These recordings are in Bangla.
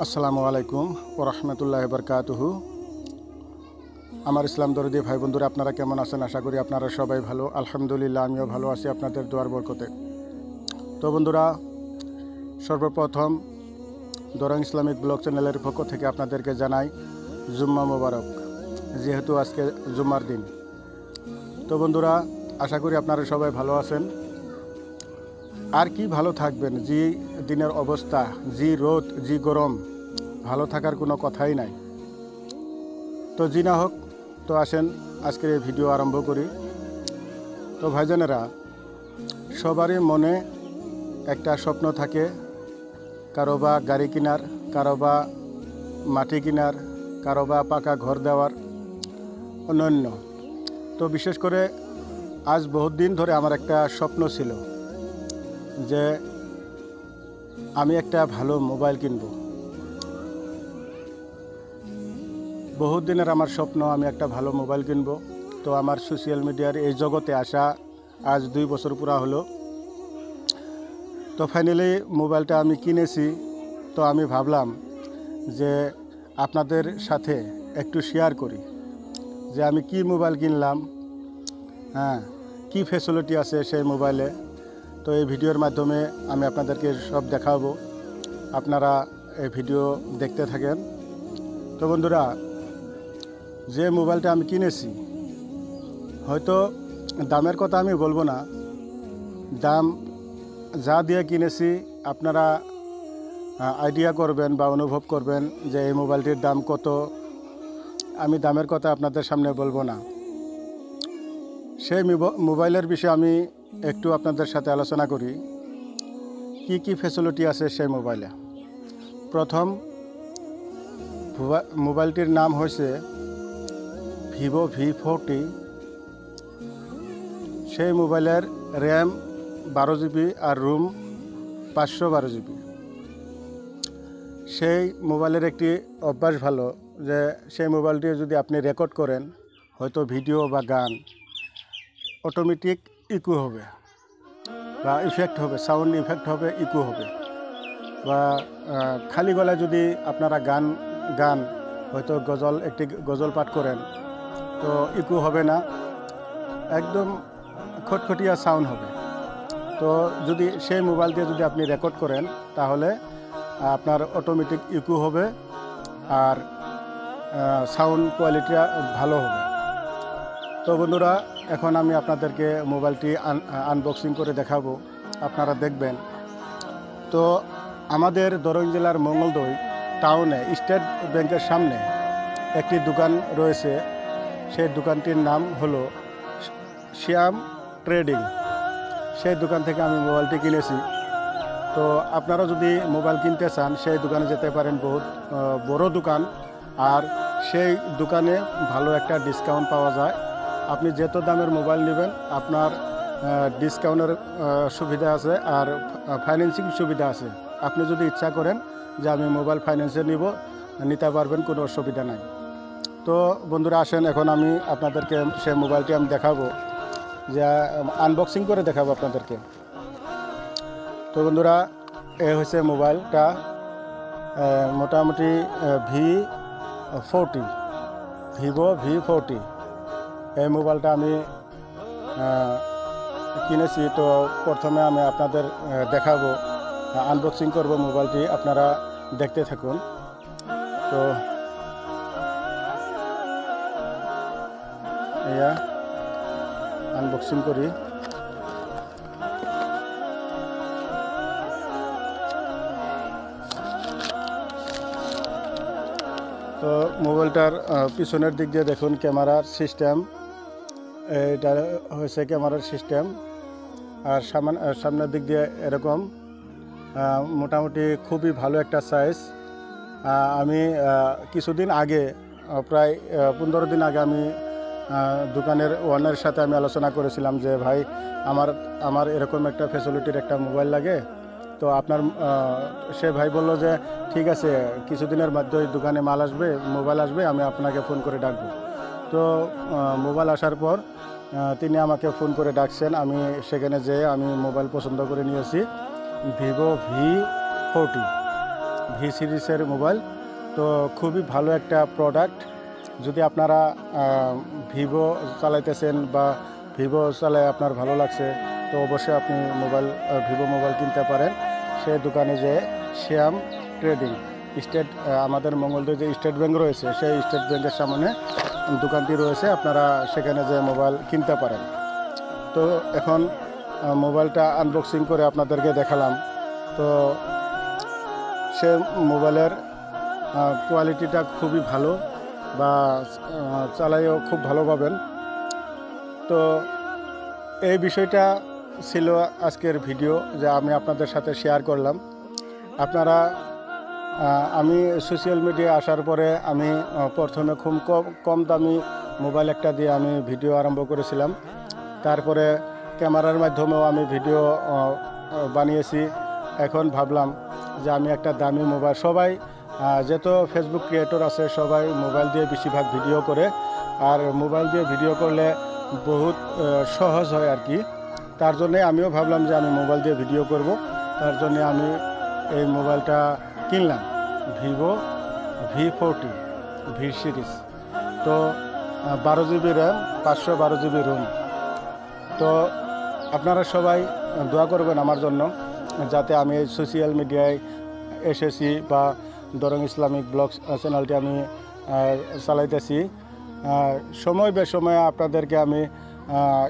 আসসালামু আলাইকুম ওরহমতুল্লাহ বরকাতুহু। আমার ইসলাম দরদি ভাই বন্ধুরা, আপনারা কেমন আছেন? আশা করি আপনারা সবাই ভালো। আলহামদুলিল্লাহ, আমিও ভালো আছি আপনাদের দোয়ার বরকতে। তো বন্ধুরা, সর্বপ্রথম দরং ইসলামিক ব্লগ চ্যানেলের পক্ষ থেকে আপনাদেরকে জানাই জুম্মা মোবারক, যেহেতু আজকে জুম্মার দিন। তো বন্ধুরা, আশা করি আপনারা সবাই ভালো আছেন। আর কি ভালো থাকবেন, যে দিনের অবস্থা, যে রোদ, যে গরম, ভালো থাকার কোনো কথাই নাই। তো জি না হোক, তো আসেন আজকের এই ভিডিও আরম্ভ করি। তো ভাইজানেরা, সবারই মনে একটা স্বপ্ন থাকে, কারো বা গাড়ি কেনার, কারো বা মাটি কেনার, কারো বা পাকা ঘর দেওয়ার, অন্যান্য। তো বিশেষ করে আজ বহুত দিন ধরে আমার একটা স্বপ্ন ছিল যে আমি একটা ভালো মোবাইল কিনব। বহুত দিনের আমার স্বপ্ন, আমি একটা ভালো মোবাইল কিনব। তো আমার সোশ্যাল মিডিয়ার এই জগতে আসা আজ 2 বছর পুরা হলো। তো ফাইনালি মোবাইলটা আমি কিনেছি। তো আমি ভাবলাম যে আপনাদের সাথে একটু শেয়ার করি যে আমি কি মোবাইল কিনলাম, কি ফ্যাসিলিটি আছে সেই মোবাইলে। তো এই ভিডিওর মাধ্যমে আমি আপনাদেরকে সব দেখাবো, আপনারা এই ভিডিও দেখতে থাকেন। তো বন্ধুরা, যে মোবাইলটা আমি কিনেছি, হয়তো দামের কথা আমি বলবো না, দাম যা দিয়ে কিনেছি আপনারা আইডিয়া করবেন বা অনুভব করবেন যে এই মোবাইলটির দাম কত। আমি দামের কথা আপনাদের সামনে বলবো না। সেই মোবাইলের বিষয়ে আমি একটু আপনাদের সাথে আলোচনা করি, কি কি ফ্যাসিলিটি আছে সেই মোবাইলে। প্রথম, মোবাইলটির নাম হয়েছে ভিভো V40। সেই মোবাইলের র্যাম 12 GB আর রুম 512 GB। সেই মোবাইলের একটি অভ্যাস ভালো যে সেই মোবাইলটি যদি আপনি রেকর্ড করেন, হয়তো ভিডিও বা গান, অটোমেটিক ইকো হবে বা ইফেক্ট হবে, সাউন্ড ইফেক্ট হবে, ইকো হবে। বা খালি গলায় যদি আপনারা গান হয়তো একটি গজল পাঠ করেন, তো ইকো হবে না, একদম খটখটিয়া সাউন্ড হবে। তো যদি সেই মোবাইল দিয়ে যদি আপনি রেকর্ড করেন, তাহলে আপনার অটোমেটিক ইকো হবে আর সাউন্ড কোয়ালিটিটা ভালো হবে। তো বন্ধুরা, এখন আমি আপনাদেরকে মোবাইলটি আনবক্সিং করে দেখাবো, আপনারা দেখবেন। তো আমাদের দরং জেলার মঙ্গলদৈ টাউনে স্টেট ব্যাংকের সামনে একটি দোকান রয়েছে। সেই দোকানটির নাম হলো শ্যাম ট্রেডিং। সেই দোকান থেকে আমি মোবাইলটি কিনেছি। তো আপনারা যদি মোবাইল কিনতে চান, সেই দোকানে যেতে পারেন। বহুত বড় দোকান, আর সেই দোকানে ভালো একটা ডিসকাউন্ট পাওয়া যায়। আপনি যত দামের মোবাইল নেবেন, আপনার ডিসকাউন্টের সুবিধা আছে আর ফাইন্যান্সিং সুবিধা আছে। আপনি যদি ইচ্ছা করেন যে আমি মোবাইল ফাইন্যান্সে নিতে পারবেন, কোনো অসুবিধা নাই। তো বন্ধুরা, আসেন এখন আমি আপনাদেরকে সেই মোবাইলটি আমি দেখাবো, যে আনবক্সিং করে দেখাবো আপনাদেরকে। তো বন্ধুরা, এই হচ্ছে মোবাইলটা, মোটামুটি V40, ভিভো V40। এই মোবাইলটা আমি কিনেছি। তো প্রথমে আমি আপনাদের দেখাবো, আনবক্সিং করব মোবাইলটি, আপনারা দেখতে থাকুন। তো আনবক্সিং করি। তো মোবাইলটার পিছনের দিক দিয়ে দেখুন ক্যামেরার সিস্টেম, এটা হয়েছে ক্যামেরার সিস্টেম। আর সামনের দিক দিয়ে এরকম মোটামুটি খুবই ভালো একটা সাইজ। আমি কিছুদিন আগে, প্রায় 15 দিন আগে, আমি দোকানের ওনারের সাথে আমি আলোচনা করেছিলাম যে ভাই, আমার এরকম একটা ফ্যাসিলিটির একটা মোবাইল লাগে। তো আপনার সে ভাই বলল যে ঠিক আছে, কিছুদিনের মধ্যেই দোকানে মোবাইল আসবে, আমি আপনাকে ফোন করে ডাকবো। তো মোবাইল আসার পর তিনি আমাকে ফোন করে ডাকছেন। আমি সেখানে যেয়ে আমি মোবাইল পছন্দ করে নিয়েছি, ভিভো V40। ভি সিরিজের মোবাইল। তো খুবই ভালো একটা প্রোডাক্ট। যদি আপনারা ভিভো চালাইতেছেন বা ভিভো চালায় আপনার ভালো লাগছে, তো অবশ্যই আপনি ভিভো মোবাইল কিনতে পারেন। সে দোকানে যে শ্যাম ট্রেডিং আমাদের মঙ্গলদৈ যে স্টেট ব্যাংক রয়েছে, সেই স্টেট ব্যাংকের সামনে দোকানটি রয়েছে, আপনারা সেখানে যে মোবাইল কিনতে পারেন। তো এখন মোবাইলটা আনবক্সিং করে আপনাদেরকে দেখালাম। তো সে মোবাইলের কোয়ালিটিটা খুবই ভালো, বা চালাইও খুব ভালো পাবেন। তো এই বিষয়টা ছিল আজকের ভিডিও, যে আমি আপনাদের সাথে শেয়ার করলাম। আপনারা আমি সোশ্যাল মিডিয়া আসার পরে আমি প্রথমে খুব কম দামি মোবাইল একটা দিয়ে আমি ভিডিও আরম্ভ করেছিলাম। তারপরে ক্যামেরার মাধ্যমেও আমি ভিডিও বানিয়েছি। এখন ভাবলাম যে আমি একটা দামি মোবাইল, সবাই যত ফেসবুক ক্রিয়েটর আছে সবাই মোবাইল দিয়ে বেশিরভাগ ভিডিও করে, আর মোবাইল দিয়ে ভিডিও করলে বহুত সহজ হয় আর কি। তার জন্যে আমিও ভাবলাম যে আমি মোবাইল দিয়ে ভিডিও করব। তার জন্যে আমি এই মোবাইলটা কিনলাম, ভিভো V40 ভি সিরিজ। তো 12 GB র্যাম, 512 GB রোম। তো আপনারা সবাই দোয়া করবেন আমার জন্য, যাতে আমি এই সোশ্যাল মিডিয়ায় এসেছি বা দরং ইসলামিক ব্লগস চ্যানেলটি আমি চালাইতেছি। সময় বেসময়ে আপনাদেরকে আমি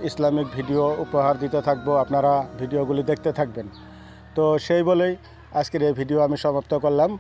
ইসলামিক ভিডিও উপহার দিতে থাকবো, আপনারা ভিডিওগুলি দেখতে থাকবেন। তো সেই বলেই আজকের এই ভিডিও আমি সমাপ্ত করলাম।